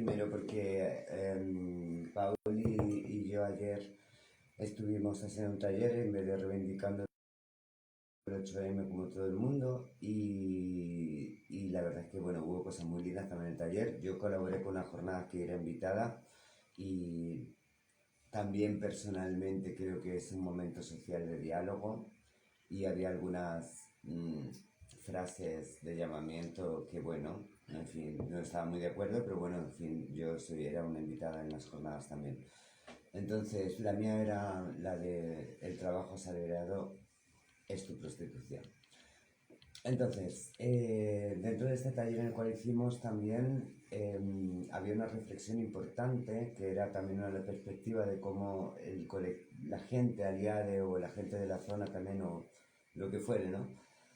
primero porque Pauli y yo ayer estuvimos haciendo un taller en vez de reivindicando el 8M como todo el mundo y la verdad es que bueno, hubo cosas muy lindas también en el taller. Yo colaboré con una jornada que era invitada y también personalmente creo que es un momento social de diálogo y había algunas frases de llamamiento que bueno, en fin, no estaba muy de acuerdo, pero bueno, en fin, era una invitada en las jornadas también. Entonces, la mía era la de el trabajo asalariado es tu prostitución. Entonces, dentro de este taller en el cual hicimos también había una reflexión importante que era también una perspectiva de cómo la gente aliada o la gente de la zona también o lo que fuere, ¿no?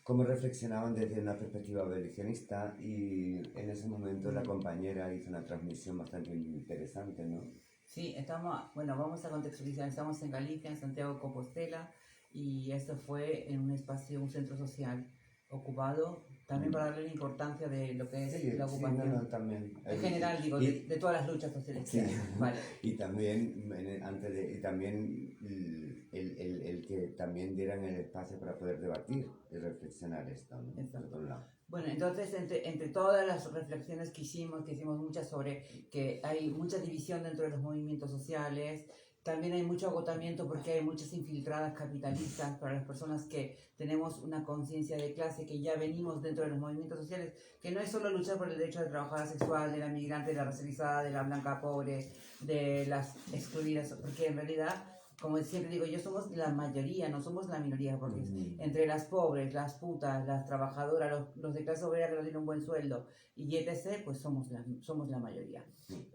Cómo reflexionaban desde una perspectiva abolicionista y en ese momento la compañera hizo una transmisión bastante interesante, ¿no? Sí, bueno, vamos a contextualizar, estamos en Galicia, en Santiago de Compostela, y esto fue en un espacio, un centro social ocupado, también para darle la importancia de lo que es la ocupación. Sí, no, también. En general, digo, de todas las luchas sociales que hay. Vale. Y también, también el que también dieran el espacio para poder debatir y reflexionar esto, ¿no? Exacto. Por un lado. Bueno, entonces entre todas las reflexiones que hicimos muchas sobre que hay mucha división dentro de los movimientos sociales, también hay mucho agotamiento porque hay muchas infiltradas capitalistas para las personas que tenemos una conciencia de clase, que ya venimos dentro de los movimientos sociales, que no es solo luchar por el derecho de la trabajadora sexual, de la migrante, de la racializada, de la blanca pobre, de las excluidas, porque en realidad, como siempre digo, yo somos la mayoría, no somos la minoría, porque entre las pobres, las putas, las trabajadoras, los de clase obrera que no tienen un buen sueldo y etc., pues somos la mayoría.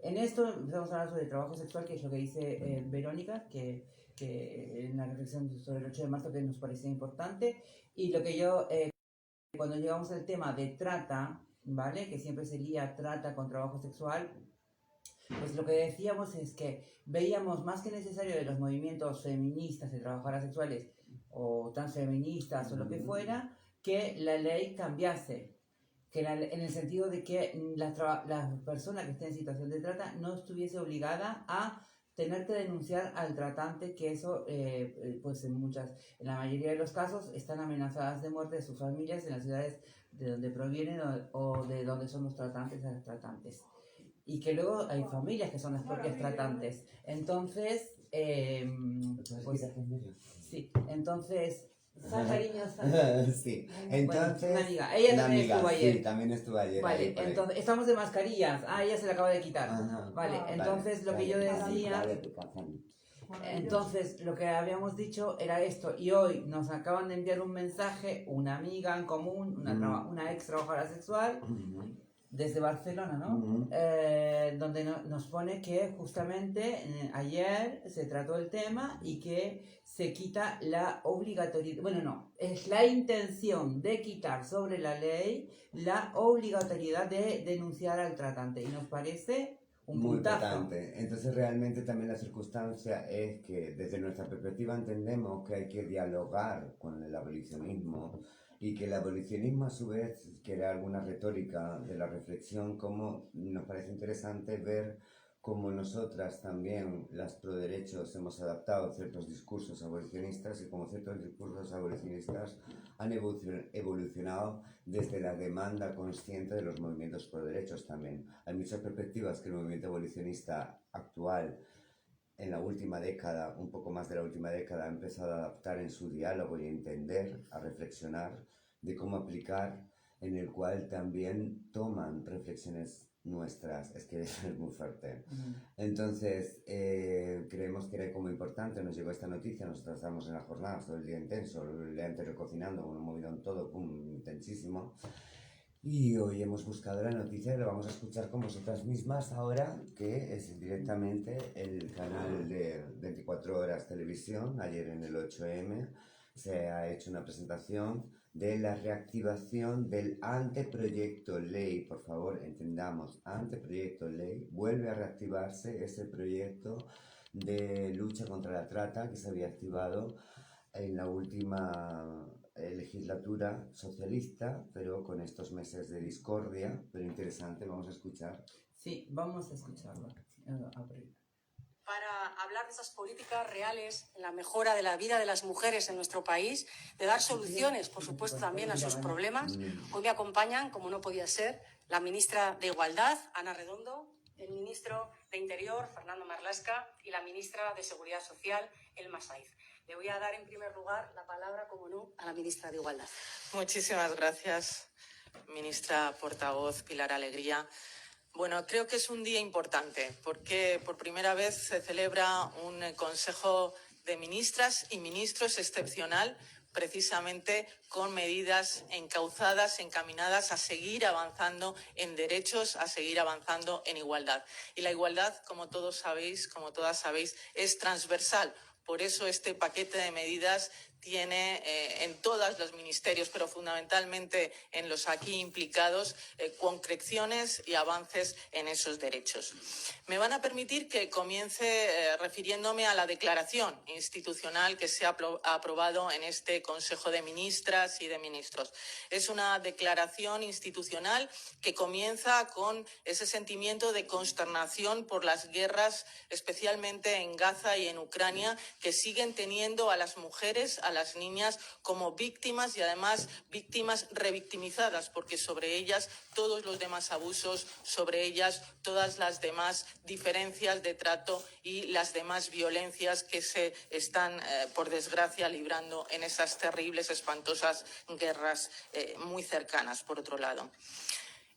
En esto empezamos a hablar sobre el trabajo sexual, que es lo que dice Verónica, que en la reflexión sobre el 8 de marzo que nos parecía importante, y lo que yo, cuando llegamos al tema de trata, ¿vale? Que siempre se lía trata con trabajo sexual, pues lo que decíamos es que veíamos más que necesario de los movimientos feministas de trabajadoras sexuales o transfeministas o lo que fuera, que la ley cambiase, en el sentido de que la persona que esté en situación de trata no estuviese obligada a tener que denunciar al tratante, que eso, pues en la mayoría de los casos, están amenazadas de muerte de sus familias en las ciudades de donde provienen o de donde son los tratantes y las tratantes. Y que luego hay familias que son las propias tratantes. Entonces, pues, sí, entonces, cariño, sí, entonces, bueno, una amiga, ella también estuvo ayer. Sí, también estuvo ayer. Vale, entonces, estamos de mascarillas. Ella se la acaba de quitar. Ajá. Vale, entonces lo que yo decía, entonces lo que habíamos dicho era esto, y hoy nos acaban de enviar un mensaje, una amiga en común, una ex trabajadora sexual, desde Barcelona, ¿no? Donde nos pone que justamente ayer se trató el tema y que se quita la obligatoriedad, bueno, no, es la intención de quitar sobre la ley la obligatoriedad de denunciar al tratante, y nos parece un muy puntazo. importante. Entonces realmente también la circunstancia es que desde nuestra perspectiva entendemos que hay que dialogar con el abolicionismo y que el abolicionismo a su vez crea alguna retórica de la reflexión, como nos parece interesante ver cómo nosotras también, las proderechos, hemos adaptado ciertos discursos abolicionistas y cómo ciertos discursos abolicionistas han evolucionado desde la demanda consciente de los movimientos proderechos también. Hay muchas perspectivas que el movimiento abolicionista actual en la última década, un poco más de la última década, ha empezado a adaptar en su diálogo y a entender, a reflexionar de cómo aplicar, en el cual también toman reflexiones nuestras. Es que es muy fuerte. Entonces, creemos que era como importante, nos llegó esta noticia, nosotros estábamos en la jornada, todo el día intenso, el día entero cocinando, un movidón todo, intensísimo. Y hoy hemos buscado la noticia y lo vamos a escuchar con vosotras mismas ahora, que es directamente el canal de 24 horas televisión. Ayer en el 8M se ha hecho una presentación de la reactivación del anteproyecto ley. Por favor, entendamos, anteproyecto ley. Vuelve a reactivarse ese proyecto de lucha contra la trata que se había activado en la última legislatura socialista, pero con estos meses de discordia, pero interesante, vamos a escuchar. Sí, vamos a escucharlo. Para hablar de esas políticas reales, en la mejora de la vida de las mujeres en nuestro país, de dar soluciones, por supuesto, también a sus problemas. Hoy me acompañan, como no podía ser, la ministra de Igualdad, Ana Redondo, el ministro de Interior, Fernando Marlaska, y la ministra de Seguridad Social, Elma Saiz. Le voy a dar, en primer lugar, la palabra, como no, a la ministra de Igualdad. Muchísimas gracias, ministra portavoz Pilar Alegría. Bueno, creo que es un día importante porque por primera vez se celebra un Consejo de Ministras y Ministros excepcional, precisamente con medidas encauzadas, encaminadas a seguir avanzando en derechos, a seguir avanzando en igualdad. Y la igualdad, como todos sabéis, como todas sabéis, es transversal. Por eso este paquete de medidas tiene en todos los ministerios, pero fundamentalmente en los aquí implicados, concreciones y avances en esos derechos. Me van a permitir que comience refiriéndome a la declaración institucional que se ha aprobado en este Consejo de Ministras y de Ministros. Es una declaración institucional que comienza con ese sentimiento de consternación por las guerras, especialmente en Gaza y en Ucrania, que siguen teniendo a las mujeres, a las niñas como víctimas y además víctimas revictimizadas, porque sobre ellas todos los demás abusos, sobre ellas todas las demás diferencias de trato y las demás violencias que se están, por desgracia, librando en esas terribles, espantosas guerras muy cercanas, por otro lado.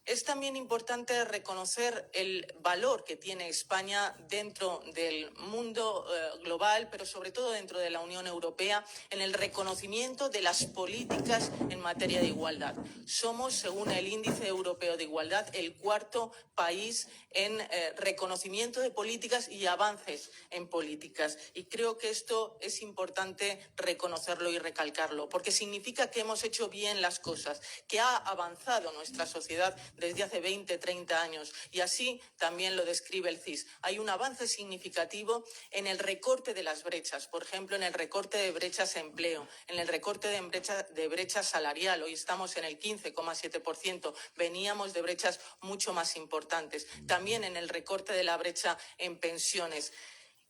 Es también importante reconocer el valor que tiene España dentro del mundo global, pero sobre todo dentro de la Unión Europea, en el reconocimiento de las políticas en materia de igualdad. Somos, según el Índice Europeo de Igualdad, el cuarto país en reconocimiento de políticas y avances en políticas. Y creo que esto es importante reconocerlo y recalcarlo, porque significa que hemos hecho bien las cosas, que ha avanzado nuestra sociedad desde hace 20, 30 años. Y así también lo describe el CIS. Hay un avance significativo en el recorte de las brechas, por ejemplo, en el recorte de brechas de empleo, en el recorte de brecha salarial. Hoy estamos en el 15,7%. Veníamos de brechas mucho más importantes. También en el recorte de la brecha en pensiones.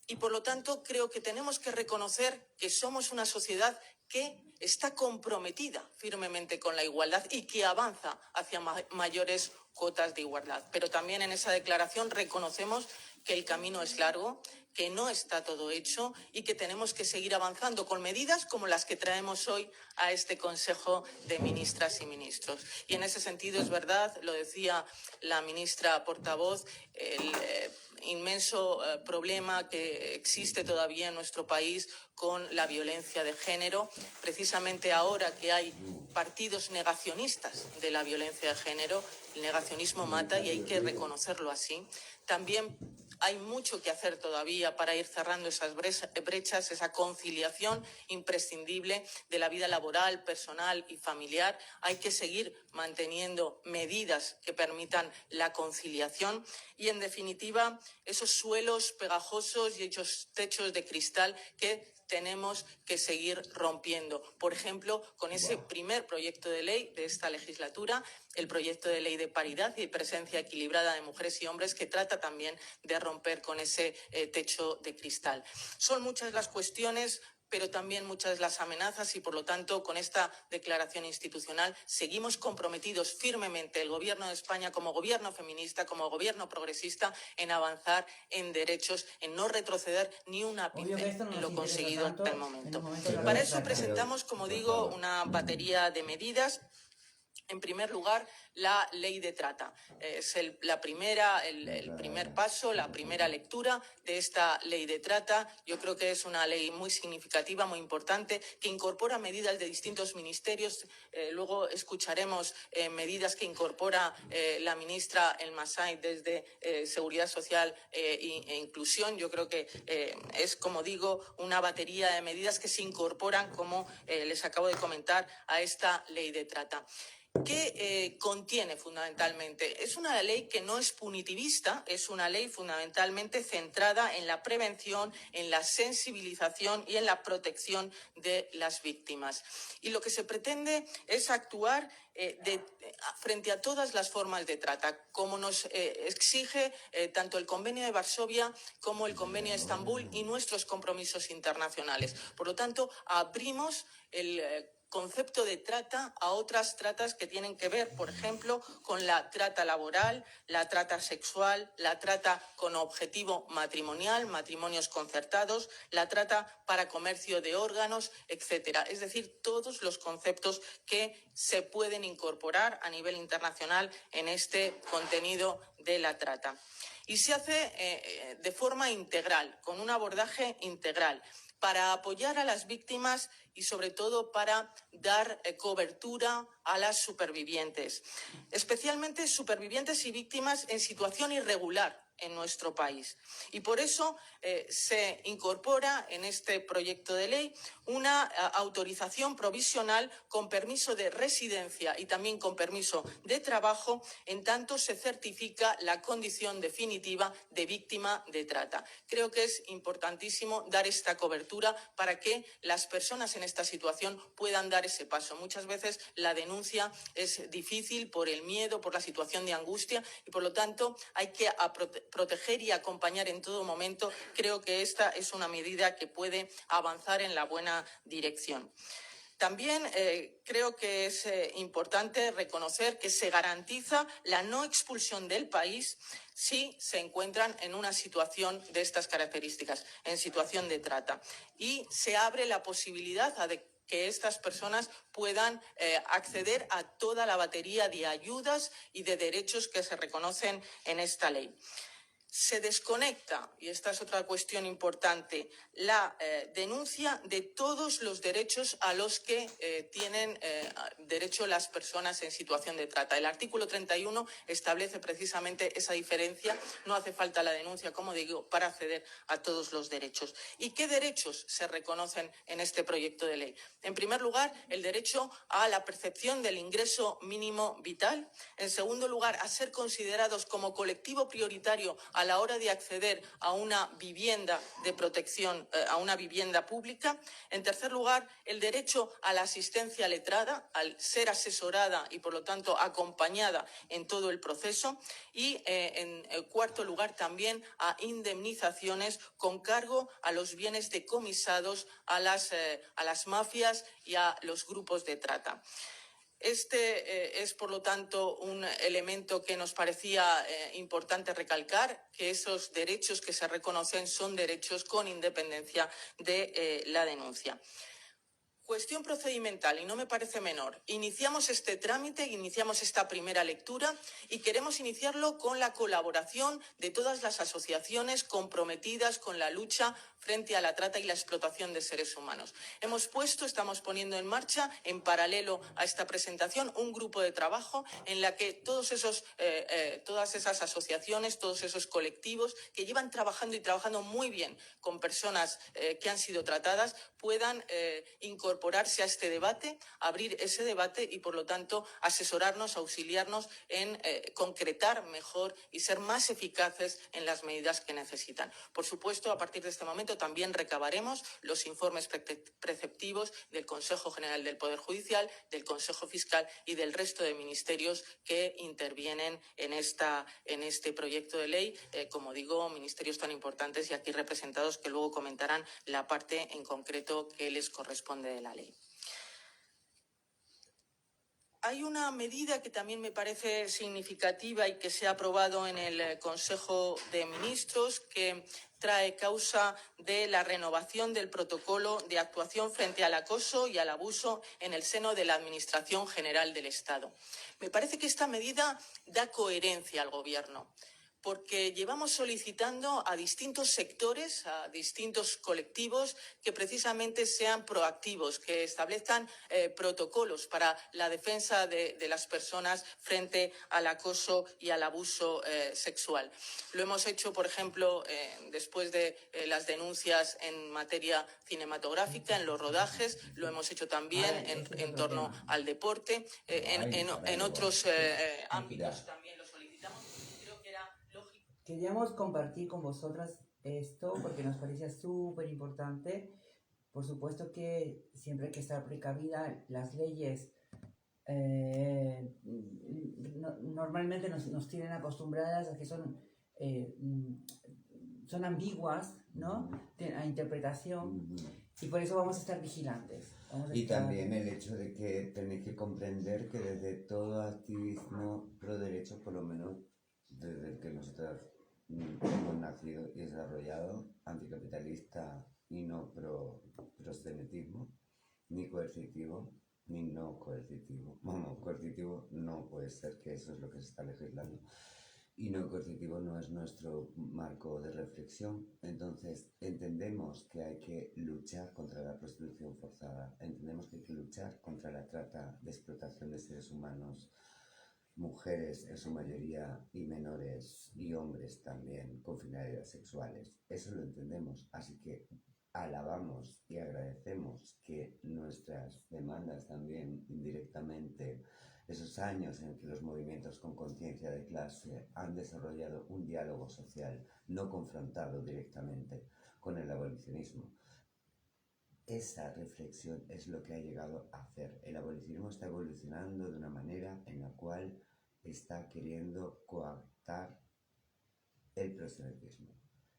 Y, por lo tanto, creo que tenemos que reconocer que somos una sociedad que está comprometida firmemente con la igualdad y que avanza hacia mayores cuotas de igualdad. Pero también en esa declaración reconocemos que el camino es largo, que no está todo hecho y que tenemos que seguir avanzando con medidas como las que traemos hoy a este Consejo de Ministras y Ministros. Y en ese sentido es verdad, lo decía la ministra portavoz, el inmenso problema que existe todavía en nuestro país con la violencia de género, precisamente ahora que hay partidos negacionistas de la violencia de género. El negacionismo mata y hay que reconocerlo así. También hay mucho que hacer todavía para ir cerrando esas brechas, esa conciliación imprescindible de la vida laboral, personal y familiar. Hay que seguir manteniendo medidas que permitan la conciliación y, en definitiva, esos suelos pegajosos y esos techos de cristal que tenemos que seguir rompiendo. Por ejemplo, con ese primer proyecto de ley de esta legislatura, el proyecto de ley de paridad y presencia equilibrada de mujeres y hombres, que trata también de romper con ese techo de cristal. Son muchas las cuestiones, pero también muchas las amenazas y, por lo tanto, con esta declaración institucional seguimos comprometidos firmemente, el Gobierno de España como gobierno feminista, como gobierno progresista, en avanzar en derechos, en no retroceder ni un ápice en lo conseguido hasta el momento. Para eso presentamos, como digo, una batería de medidas. En primer lugar, la ley de trata. Es el primer paso, la primera lectura de esta ley de trata. Yo creo que es una ley muy significativa, muy importante, que incorpora medidas de distintos ministerios. Luego escucharemos medidas que incorpora la ministra Elma Saiz desde Seguridad Social e Inclusión. Yo creo que es, como digo, una batería de medidas que se incorporan, como les acabo de comentar, a esta ley de trata. ¿Qué contiene fundamentalmente? Es una ley que no es punitivista, es una ley fundamentalmente centrada en la prevención, en la sensibilización y en la protección de las víctimas. Y lo que se pretende es actuar frente a todas las formas de trata, como nos exige tanto el Convenio de Varsovia como el Convenio de Estambul y nuestros compromisos internacionales. Por lo tanto, abrimos el concepto de trata a otras tratas que tienen que ver, por ejemplo, con la trata laboral, la trata sexual, la trata con objetivo matrimonial, matrimonios concertados, la trata para comercio de órganos, etcétera. Es decir, todos los conceptos que se pueden incorporar a nivel internacional en este contenido de la trata. Y se hace de forma integral, con un abordaje integral, para apoyar a las víctimas y, sobre todo, para dar cobertura a las supervivientes, especialmente supervivientes y víctimas en situación irregular en nuestro país. Y por eso se incorpora en este proyecto de ley una autorización provisional con permiso de residencia y también con permiso de trabajo, en tanto se certifica la condición definitiva de víctima de trata. Creo que es importantísimo dar esta cobertura para que las personas en esta situación puedan dar ese paso. Muchas veces la denuncia es difícil por el miedo, por la situación de angustia y, por lo tanto, hay que proteger y acompañar en todo momento. Creo que esta es una medida que puede avanzar en la buena dirección. También creo que es importante reconocer que se garantiza la no expulsión del país si se encuentran en una situación de estas características, en situación de trata. Y se abre la posibilidad de que estas personas puedan acceder a toda la batería de ayudas y de derechos que se reconocen en esta ley. Se desconecta, y esta es otra cuestión importante, la denuncia de todos los derechos a los que tienen derecho las personas en situación de trata. El artículo 31 establece precisamente esa diferencia. No hace falta la denuncia, como digo, para acceder a todos los derechos. ¿Y qué derechos se reconocen en este proyecto de ley? En primer lugar, el derecho a la percepción del ingreso mínimo vital. En segundo lugar, a ser considerados como colectivo prioritario a la hora de acceder a una vivienda de protección, a una vivienda pública. En tercer lugar, el derecho a la asistencia letrada, al ser asesorada y, por lo tanto, acompañada en todo el proceso. Y, en cuarto lugar, también a indemnizaciones con cargo a los bienes decomisados a las mafias y a los grupos de trata. Este es, por lo tanto, un elemento que nos parecía importante recalcar, que esos derechos que se reconocen son derechos con independencia de la denuncia. Cuestión procedimental, y no me parece menor. Iniciamos este trámite, iniciamos esta primera lectura y queremos iniciarlo con la colaboración de todas las asociaciones comprometidas con la lucha frente a la trata y la explotación de seres humanos. Estamos poniendo en marcha, en paralelo a esta presentación, un grupo de trabajo en la que todas esas asociaciones, todos esos colectivos que llevan trabajando y trabajando muy bien con personas que han sido tratadas, puedan incorporarse a este debate, abrir ese debate y, por lo tanto, asesorarnos, auxiliarnos en concretar mejor y ser más eficaces en las medidas que necesitan. Por supuesto, a partir de este momento también recabaremos los informes preceptivos del Consejo General del Poder Judicial, del Consejo Fiscal y del resto de ministerios que intervienen en este proyecto de ley. Como digo, ministerios tan importantes y aquí representados que luego comentarán la parte en concreto que les corresponde de la ley. Hay una medida que también me parece significativa y que se ha aprobado en el Consejo de Ministros, que trae causa de la renovación del protocolo de actuación frente al acoso y al abuso en el seno de la Administración General del Estado. Me parece que esta medida da coherencia al Gobierno. porque llevamos solicitando a distintos sectores, a distintos colectivos, que precisamente sean proactivos, que establezcan protocolos para la defensa de las personas frente al acoso y al abuso sexual. Lo hemos hecho, por ejemplo, después de las denuncias en materia cinematográfica, en los rodajes, lo hemos hecho también en torno al deporte, en otros ámbitos también lo solicitamos. Creo que era lógico. Queríamos compartir con vosotras esto porque nos parecía súper importante. Por supuesto que siempre hay que estar precavida. Las leyes normalmente nos tienen acostumbradas a que son ambiguas, ¿no? A interpretación, y por eso vamos a estar vigilantes. Y también el hecho de que tenéis que comprender que desde todo activismo pro derechos, por lo menos desde el que nosotros hemos nacido y desarrollado, anticapitalista y no proxenetismo, ni coercitivo, ni no coercitivo. Bueno, coercitivo no puede ser, que eso es lo que se está legislando. Y no coercitivo no es nuestro marco de reflexión. Entonces, entendemos que hay que luchar contra la prostitución forzada, entendemos que hay que luchar contra la trata de explotación de seres humanos, mujeres en su mayoría y menores y hombres también con finalidades sexuales. Eso lo entendemos, así que alabamos y agradecemos que nuestras demandas también indirectamente, esos años en que los movimientos con conciencia de clase han desarrollado un diálogo social no confrontado directamente con el abolicionismo. Esa reflexión es lo que ha llegado a hacer. El abolicionismo está evolucionando de una manera en la cual está queriendo coartar el proxenetismo.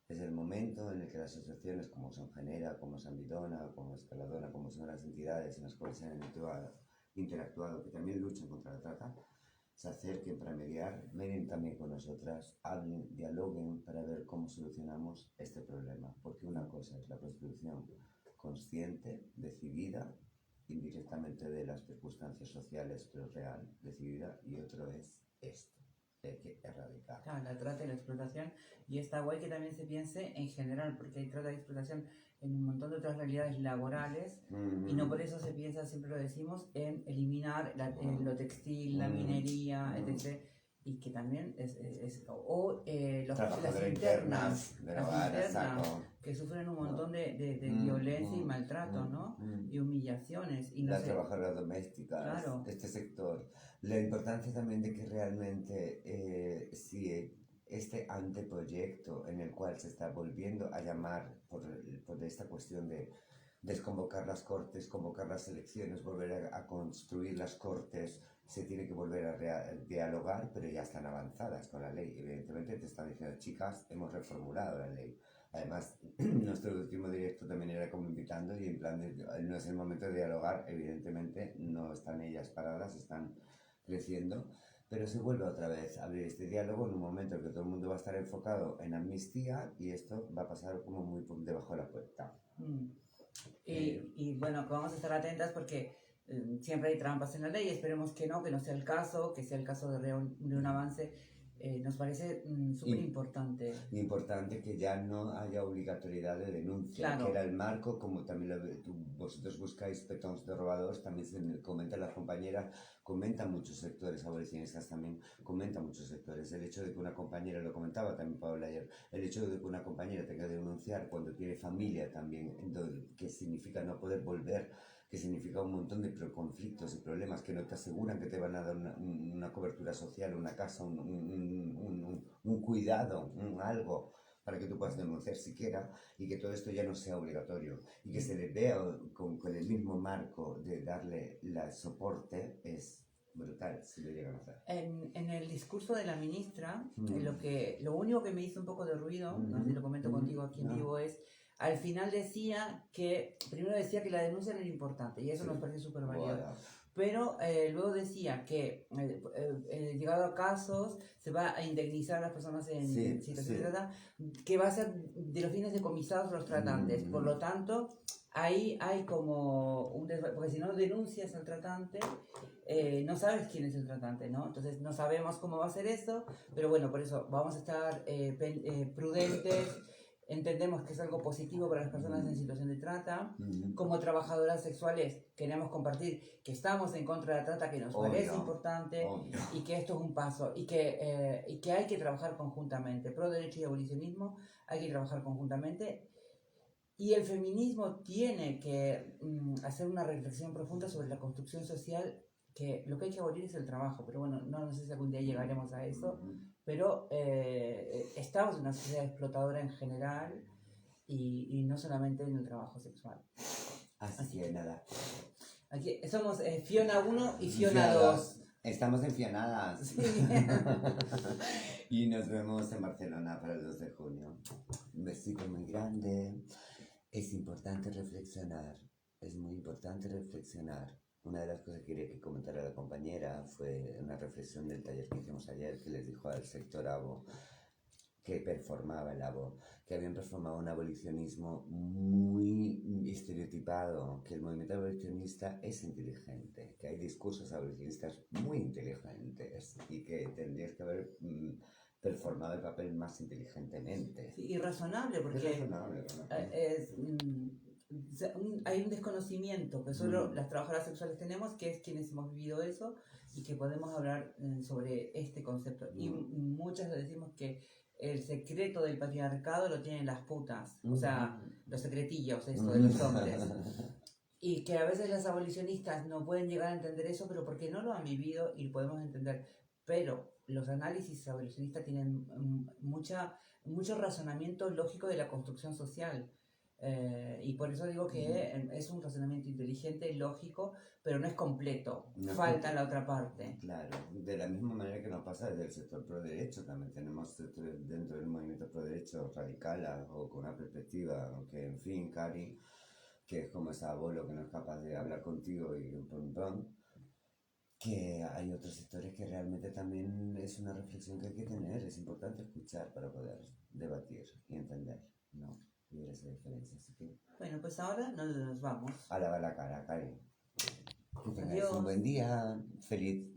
Desde el momento en el que las asociaciones como Son Genera, como San Bidona, como Escaladona, como son las entidades en las cuales se han interactuado, que también luchan contra la trata, se acerquen para mediar, medien también con nosotras, hablen, dialoguen para ver cómo solucionamos este problema. Porque una cosa es la prostitución consciente, decidida, indirectamente de las circunstancias sociales, pero real, decidida, y otro es esto, hay que erradicar. Claro, la trata y la explotación, y está guay que también se piense en general, porque hay trata y explotación en un montón de otras realidades laborales, y no por eso se piensa, siempre lo decimos, en eliminar lo textil, la minería, etc., y que también las internas, que sufren un montón de violencia y maltrato, ¿no? Y humillaciones. Y no las trabajadoras domésticas, claro, este sector. La importancia también de que realmente, si este anteproyecto en el cual se está volviendo a llamar por esta cuestión de desconvocar las cortes, convocar las elecciones, volver a construir las cortes, se tiene que volver a dialogar, pero ya están avanzadas con la ley. Evidentemente te están diciendo, chicas, hemos reformulado la ley. Además, nuestro último directo también era como invitando, y en plan no es el momento de dialogar, evidentemente no están ellas paradas, están creciendo, pero se vuelve otra vez a abrir este diálogo en un momento en que todo el mundo va a estar enfocado en amnistía, y esto va a pasar como muy debajo de la puerta. Y bueno, vamos a estar atentas porque siempre hay trampas en la ley. Esperemos que no sea el caso, que sea el caso de un avance. Nos parece súper importante. Importante que ya no haya obligatoriedad de denuncia, claro, que era el marco, como también vosotros buscáis petons de robadores, también se comenta las compañeras, comentan muchos sectores abolicionistas también, comentan muchos sectores. El hecho de que una compañera, lo comentaba también Paula ayer, el hecho de que una compañera tenga que denunciar cuando tiene familia también, que significa no poder volver, que significa un montón de conflictos y problemas que no te aseguran que te van a dar una cobertura social, una casa, un cuidado, algo para que tú puedas denunciar siquiera, y que todo esto ya no sea obligatorio y que se le vea con el mismo marco de darle el soporte, es brutal si lo llegan a hacer. En el discurso de la ministra, lo único que me hizo un poco de ruido, no sé si lo comento contigo aquí en vivo, es al final primero decía que la denuncia no era importante, y eso nos parece súper valioso. pero luego decía que llegado a casos se va a indemnizar a las personas en Sí, situación sí. de trata, que va a ser de los fines decomisados los tratantes. Por lo tanto, ahí hay como porque si no denuncias al tratante, no sabes quién es el tratante, ¿no? Entonces no sabemos cómo va a ser eso, pero bueno, por eso vamos a estar prudentes. Entendemos que es algo positivo para las personas en situación de trata. Como trabajadoras sexuales queremos compartir que estamos en contra de la trata, que nos parece importante y que esto es un paso y que hay que trabajar conjuntamente. Pro derecho y abolicionismo hay que trabajar conjuntamente. Y el feminismo tiene que hacer una reflexión profunda sobre la construcción social, que lo que hay que abolir es el trabajo, pero bueno, no sé si algún día llegaremos a eso, pero estamos en una sociedad explotadora en general y no solamente en el trabajo sexual. Así que nada. Aquí somos Fiona 1 y Fiona 2. Estamos enfionadas. Sí. Y nos vemos en Barcelona para el 2 de junio. Un besito muy grande. Es importante reflexionar. Es muy importante reflexionar. Una de las cosas que quería que comentara la compañera fue una reflexión del taller que hicimos ayer, que les dijo al sector ABO, que performaba el ABO, que habían performado un abolicionismo muy estereotipado, que el movimiento abolicionista es inteligente, que hay discursos abolicionistas muy inteligentes y que tendrías que haber performado el papel más inteligentemente. Sí, y razonable, porque es razonable, hay un desconocimiento que solo las trabajadoras sexuales tenemos, que es quienes hemos vivido eso y que podemos hablar sobre este concepto. Y muchas le decimos que el secreto del patriarcado lo tienen las putas, o sea, los secretillos, esto de los hombres. Y que a veces las abolicionistas no pueden llegar a entender eso, pero porque no lo han vivido y lo podemos entender. Pero los análisis abolicionistas tienen mucho razonamiento lógico de la construcción social. Y por eso digo que es un razonamiento inteligente, lógico, pero no es completo. No Falta la otra parte. Claro, de la misma manera que nos pasa desde el sector pro derecho, también tenemos dentro del movimiento pro derecho radical o con una perspectiva, que en fin, Cari, que es como ese abuelo que no es capaz de hablar contigo y un pontón, que hay otros sectores que realmente también es una reflexión que hay que tener, es importante escuchar para poder debatir y entender, ¿no? Y ver esa diferencia, así que... Bueno, pues ahora nos vamos. A lavar la cara, Cari. Que tengáis Adiós. un buen día, feliz...